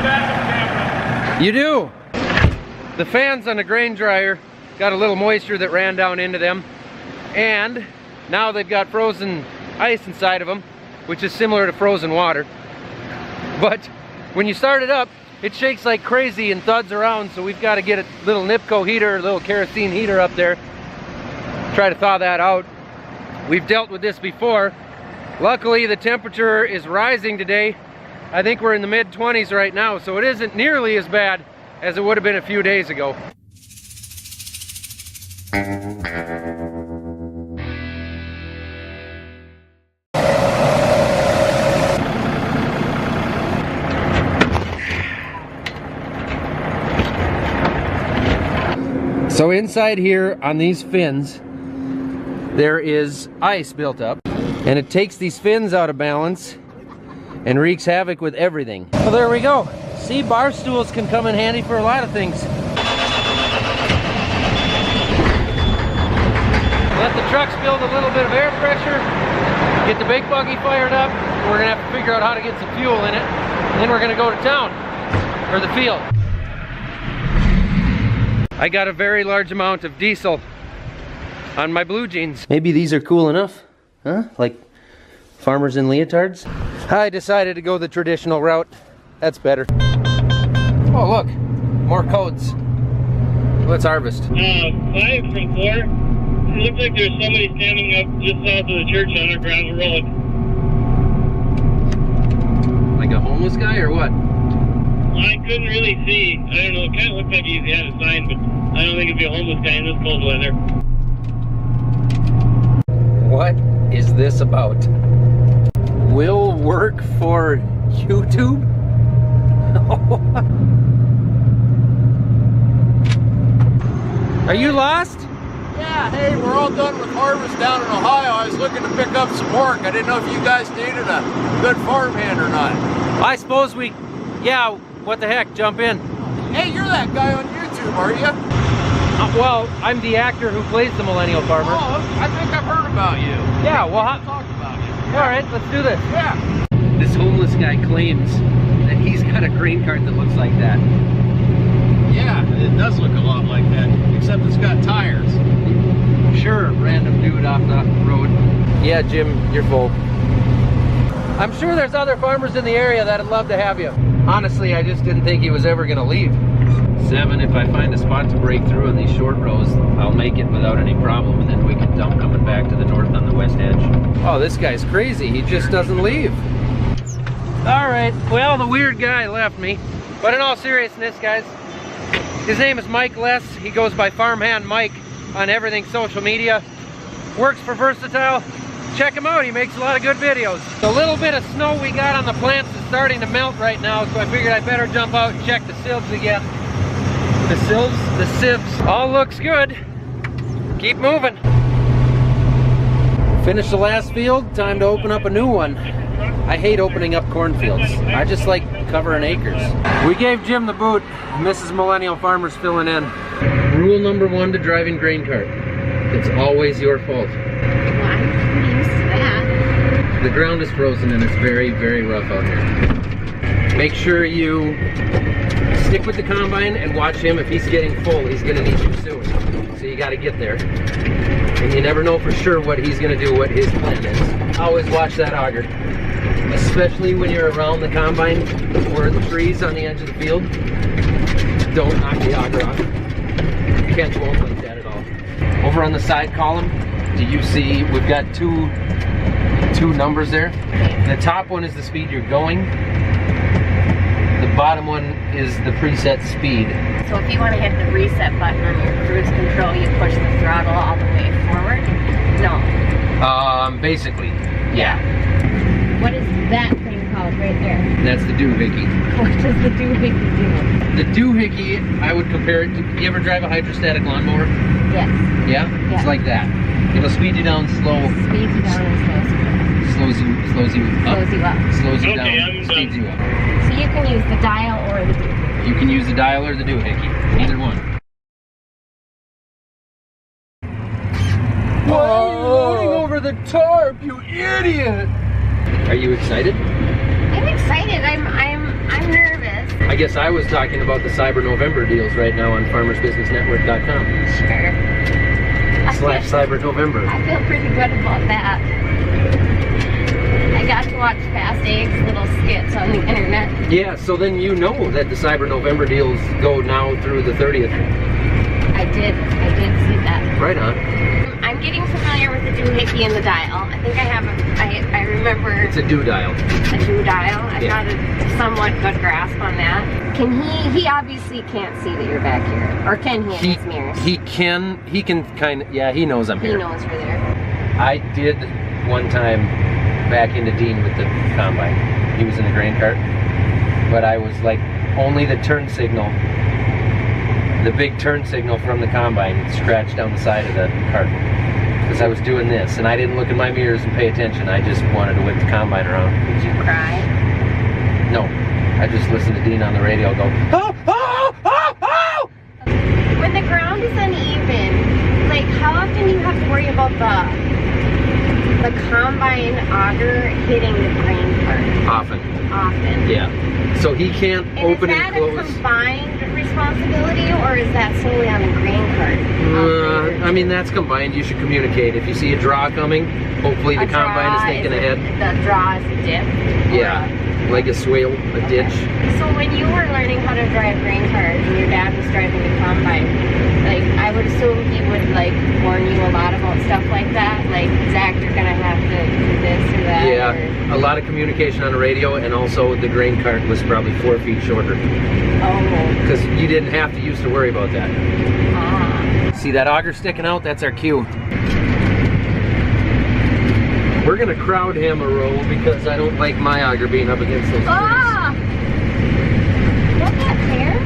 backup camera. You do. The fans on the grain dryer got a little moisture that ran down into them, and now they've got frozen ice inside of them, which is similar to frozen water. But when you start it up, it shakes like crazy and thuds around, so we've got to get a little Nipco heater, a little kerosene heater up there, try to thaw that out. We've dealt with this before. Luckily, the temperature is rising today. I think we're in the mid-20s right now, so it isn't nearly as bad as it would have been a few days ago. So inside here on these fins, there is ice built up, and it takes these fins out of balance and wreaks havoc with everything. Well, there we go. See, bar stools can come in handy for a lot of things. Let the trucks build a little bit of air pressure, get the big buggy fired up. We're gonna have to figure out how to get some fuel in it, and then we're gonna go to town, or the field. I got a very large amount of diesel on my blue jeans. Maybe these are cool enough, huh? Like farmers in leotards? I decided to go the traditional route. That's better. Oh look, more codes. Let's harvest. 5 from 4. It looks like there's somebody standing up just south of the church on a gravel road. Like a homeless guy or what? I couldn't really see. I don't know, it kind of looked like he had a sign, but I don't think it'd be a homeless guy in this cold weather. What is this about? Will work for YouTube? Are you lost? Yeah, hey, we're all done with harvest down in Ohio. I was looking to pick up some work. I didn't know if you guys needed a good farmhand or not. I suppose we, yeah, what the heck, jump in. Hey, you're that guy on YouTube, are you? Well, I'm the actor who plays the Millennial Farmer. Oh, I think I've heard about you. Yeah, well, Talk about you. all right, let's do this. Yeah. This homeless guy claims that he's got a grain cart that looks like that. Yeah, it does look a lot like that, except it's got tires. Sure, random dude off the road. Yeah, Jim, you're full. I'm sure there's other farmers in the area that'd love to have you. Honestly, I just didn't think he was ever gonna leave. 7, if I find a spot to break through on these short rows, I'll make it without any problem, and then we can dump coming back to the north on the west edge. Oh, this guy's crazy. He just doesn't leave. All right, well, the weird guy left me. But in all seriousness, guys, his name is Mike Less. He goes by Farmhand Mike on everything social media. Works for Versatile. Check him out, he makes a lot of good videos. The little bit of snow we got on the plants is starting to melt right now, so I figured I better jump out and check the sieves again. The sieves? The sieves. All looks good. Keep moving. Finish the last field, time to open up a new one. I hate opening up cornfields. I just like covering acres. We gave Jim the boot. Mrs. Millennial Farmer's filling in. Rule number 1 to driving grain cart. It's always your fault. The ground is frozen and it's very, very rough out here. Make sure you stick with the combine and watch him. If he's getting full, he's gonna need you soon. So you gotta get there. And you never know for sure what he's gonna do, what his plan is. Always watch that auger. Especially when you're around the combine or the trees on the edge of the field. Don't knock the auger off. Kent won't like that at all. Over on the side column, do you see we've got two numbers there? The top one is the speed you're going. The bottom one is the preset speed. So if you want to hit the reset button on your cruise control, you push the throttle all the way forward? No. Basically, yeah. What is that thing called right there? That's the doohickey. What does the doohickey do? The doohickey, I would compare it to, you ever drive a hydrostatic lawnmower? Yes. Yeah? Yeah. It's like that. It'll speed you down slow. Speeds you down and Slows you up. slows you up. Slows you Okay, down, I'm speeds done. you up. So you can use the dial or the doohickey. You can use the dial or the doohickey. Either one. Why are you loading over the tarp, you idiot? Are you excited? I'm excited. I'm nervous. I guess I was talking about the Cyber November deals right now on farmersbusinessnetwork.com. Sure. / Cyber November. I feel pretty good about that. I got to watch Fast Eggs little skits on the internet. Yeah, so then you know that the Cyber November deals go now through the 30th. I did see that. Right on. I'm getting familiar with the doohickey and the dial. I think I have I remember. It's a do dial. A do dial. I Yeah. got a somewhat good grasp on that. Can he obviously can't see that you're back here. Or can he in his mirrors? He can kind of, yeah, he knows I'm here. He knows you're there. I did one time back into Dean with the combine. He was in the grain cart. But I was like, only the turn signal, the big turn signal from the combine scratched down the side of the cart. Because I was doing this, and I didn't look in my mirrors and pay attention. I just wanted to whip the combine around. Did you cry? No, I just listened to Dean on the radio go, oh, oh, oh, oh! When the ground is uneven, like how often do you have to worry about the combine auger hitting the grain cart? Often. Often. Yeah. So he can't open is and that close. a combined responsibility, or is that solely on the grain cart? I mean, that's combined. You should communicate. If you see a draw coming, hopefully the combine is thinking ahead. The draw is a dip? Yeah, like a swale, a ditch. So when you were learning how to drive grain cart and your dad was driving the combine, like I would assume he would like warn you a lot about stuff like that, like Zach, you're gonna have to do this or that. Yeah, or... a lot of communication on the radio, and also the grain cart was probably 4 feet shorter. Oh. Because you didn't have to used to worry about that. Ah. See that auger sticking out? That's our cue. We're gonna crowd him a roll because I don't like my auger being up against those trees. Ah! Won't that tear?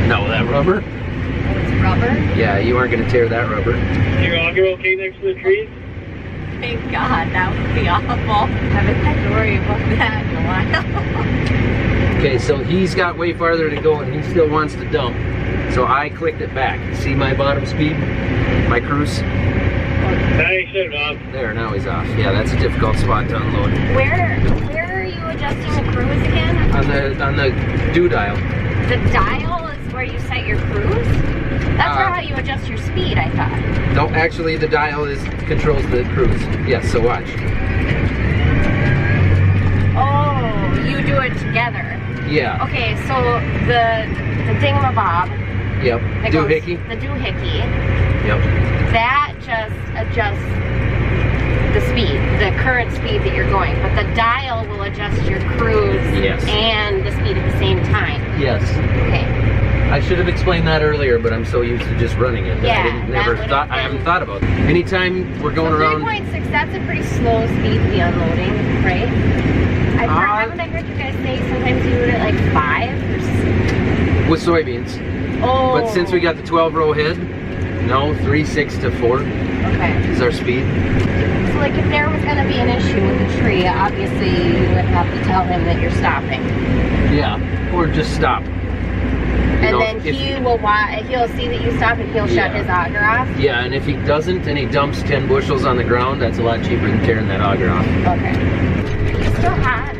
No, that rubber? Oh, it's rubber? Yeah, you aren't gonna tear that rubber. Is your auger okay next to the trees? Thank God, that would be awful. I haven't had to worry about that in a while. Okay, so he's got way farther to go and he still wants to dump. So I clicked it back. See my bottom speed? My cruise? I shut it off. There, now he's off. Yeah, that's a difficult spot to unload. Where are you adjusting the cruise again? On the do dial. The dial is where you set your cruise? That's how you adjust your speed, I thought. No, actually the dial controls the cruise. Yes, so watch. Oh, you do it together. Yeah. Okay, so the dingamabob. Yep. Doohickey. The doohickey. Yep. That just adjusts the speed, the current speed that you're going. But the dial will adjust your cruise and the speed at the same time. Yes. Okay. I should have explained that earlier, but I'm so used to just running it that Yeah, I haven't thought about it. Anytime we're going around. 3.6, that's a pretty slow speed to be unloading, right? Haven't I heard you guys say sometimes you do it at like 5 or 6? With soybeans. Oh. But since we got the 12 row head, no, 3, 6 to 4 is our speed. So like if there was going to be an issue with the tree, obviously you would have to tell him that you're stopping. Yeah, or just stop. And then he'll see that you stop and he'll shut his auger off? Yeah, and if he doesn't and he dumps 10 bushels on the ground, that's a lot cheaper than tearing that auger off. Okay. Are you still hot?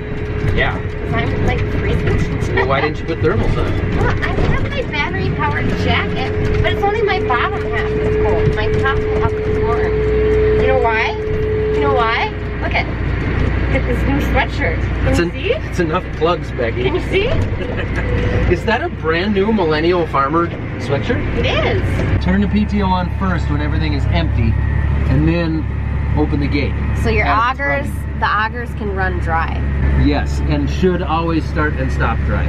Yeah. I'm like freezing. Well, why didn't you put thermals on? Well, I have my battery powered jacket, but it's only my bottom half that's cold. My top half is warm. You know why? You know why? Look at this new sweatshirt. Can you see? It's enough plugs, Becky. Can you see? Is that a brand new Millennial Farmer sweatshirt? It is. Turn the PTO on first when everything is empty, and then open the gate. So your augers, the augers can run dry. Yes, and should always start and stop dry.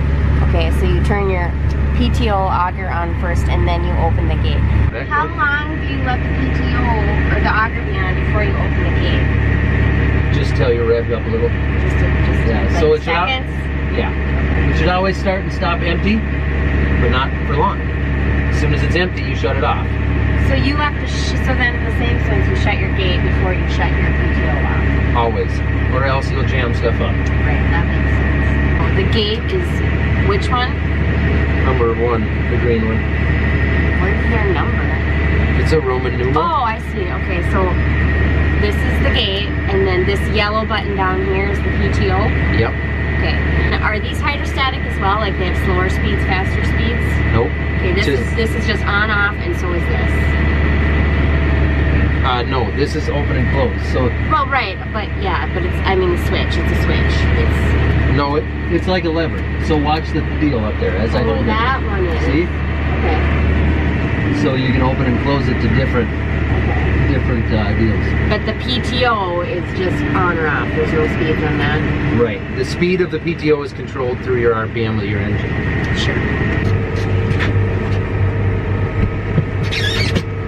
Okay, so you turn your PTO auger on first, and then you open the gate. How long do you let the PTO or the auger be on before you open the gate? Just till you're revved up a little. Just yeah. like So it seconds? It should always start and stop empty, but not for long. As soon as it's empty, you shut it off. So you have to, so then in the same sense, you shut your gate before you shut your PTO off. Always. Or else you'll jam stuff up. Right, that makes sense. Oh, the gate is, which one? Number 1, the green one. Where's their number? It's a Roman numeral. Oh, I see. Okay, so this is the gate, and then this yellow button down here is the PTO? Yep. Okay. are these hydrostatic as well? Like they have slower speeds, faster speeds? Nope. Okay, this is just on off, and so is this. No, this is open and close. So. Well, right, but yeah, but it's, I mean, the switch. It's a switch. No, it's like a lever. So watch the deal up there as I hold it. That one is. See? Okay. So you can open and close it to different deals. But the PTO is just on or off. There's no speeds on that. Right. The speed of the PTO is controlled through your RPM of your engine. Sure.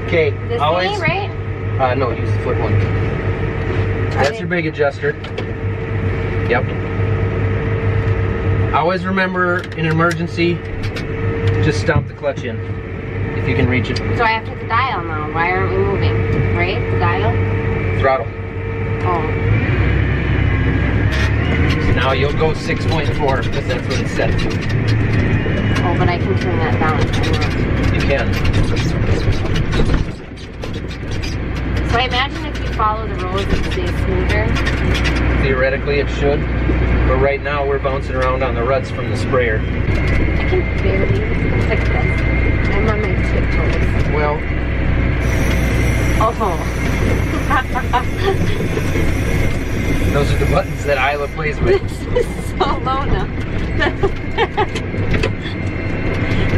Okay. This always, thing, right? No, use the foot one. That's your big adjuster. Yep. Always remember, in an emergency, just stomp the clutch in, if you can reach it. So I have to hit the dial now. Why aren't we moving? Right? The dial? Throttle. Oh. So now you'll go 6.4, because that's what it's set to. Oh, but I can turn that down if I want. You can. So I imagine if you follow the roads, it stays smoother. Theoretically, it should. But right now, we're bouncing around on the ruts from the sprayer. I can barely. It's like this. I'm on my tiptoes. Well. Oh. Those are the buttons that Isla plays with. This is so low now.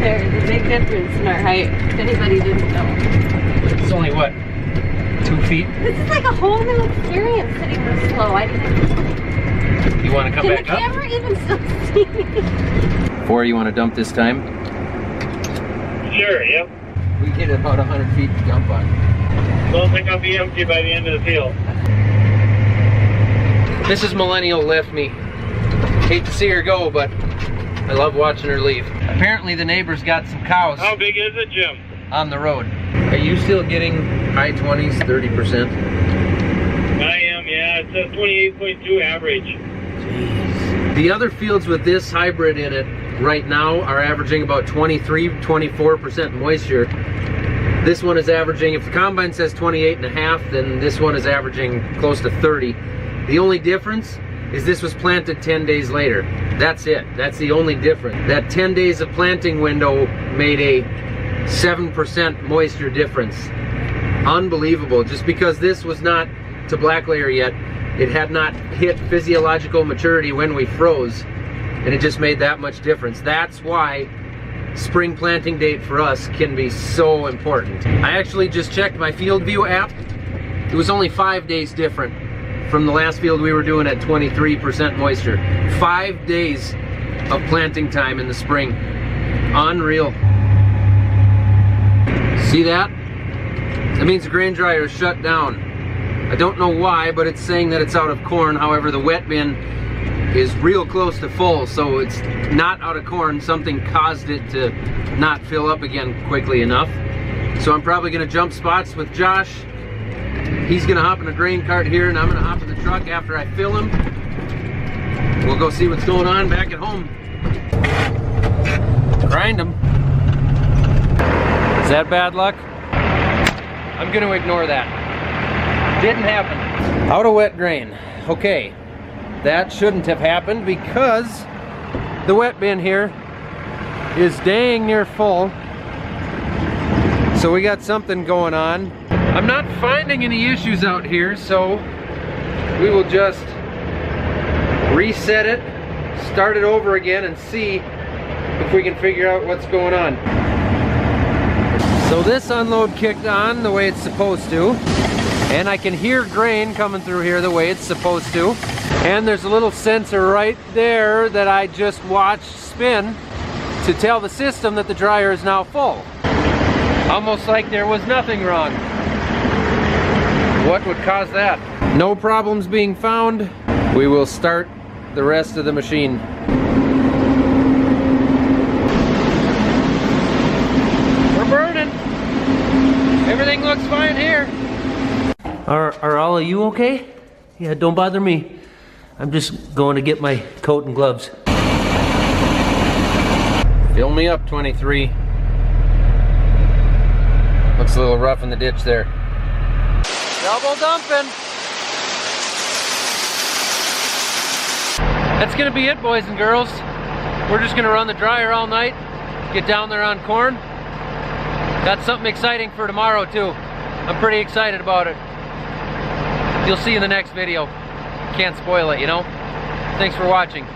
There's a big difference in our height, if anybody didn't know. It's only what? 2 feet? This is like a whole new experience sitting this slow. I didn't. You want to come back up? Can the camera even still see me? 4, you want to dump this time? Sure, yep. We get about 100 feet to dump on. Don't think I'll be empty by the end of the field. Mrs. Millennial left me. Hate to see her go, but I love watching her leave. Apparently the neighbor's got some cows How big is it, Jim? on the road. Are you still getting high 20s, 30%? I am, yeah. It says 28.2 average. Jeez. The other fields with this hybrid in it right now are averaging about 23, 24% moisture. This one is averaging, if the combine says 28.5, then this one is averaging close to 30. The only difference is this was planted 10 days later. That's it. That's the only difference. That 10 days of planting window made a 7% moisture difference. Unbelievable. Just because this was not to black layer yet, it had not hit physiological maturity when we froze, and it just made that much difference. That's why spring planting date for us can be so important. I actually just checked my Field View app. It was only 5 days different from the last field we were doing at 23% moisture. 5 days of planting time in the spring. Unreal. See that? That means the grain dryer is shut down. I don't know why, but it's saying that it's out of corn. However, the wet bin is real close to full, so it's not out of corn. Something caused it to not fill up again quickly enough. So I'm probably gonna jump spots with Josh. He's gonna hop in a grain cart here, and I'm gonna hop in the truck after I fill him. We'll go see what's going on back at home. Grind them. Is that bad luck? I'm gonna ignore that. Didn't happen. Out of wet grain. Okay, that shouldn't have happened because the wet bin here is dang near full. So we got something going on. I'm not finding any issues out here, so we will just reset it, start it over again, and see if we can figure out what's going on. So this unload kicked on the way it's supposed to, and I can hear grain coming through here the way it's supposed to. And there's a little sensor right there that I just watched spin to tell the system that the dryer is now full. Almost like there was nothing wrong. What would cause that? No problems being found. We will start the rest of the machine. We're burning. Everything looks fine here. Are all of you okay? Yeah, don't bother me. I'm just going to get my coat and gloves. Fill me up, 23. Looks a little rough in the ditch there. Double dumping. That's gonna be it, boys and girls. We're just gonna run the dryer all night, get down there on corn. Got something exciting for tomorrow too. I'm pretty excited about it. You'll see in the next video. Can't spoil it, you know? Thanks for watching.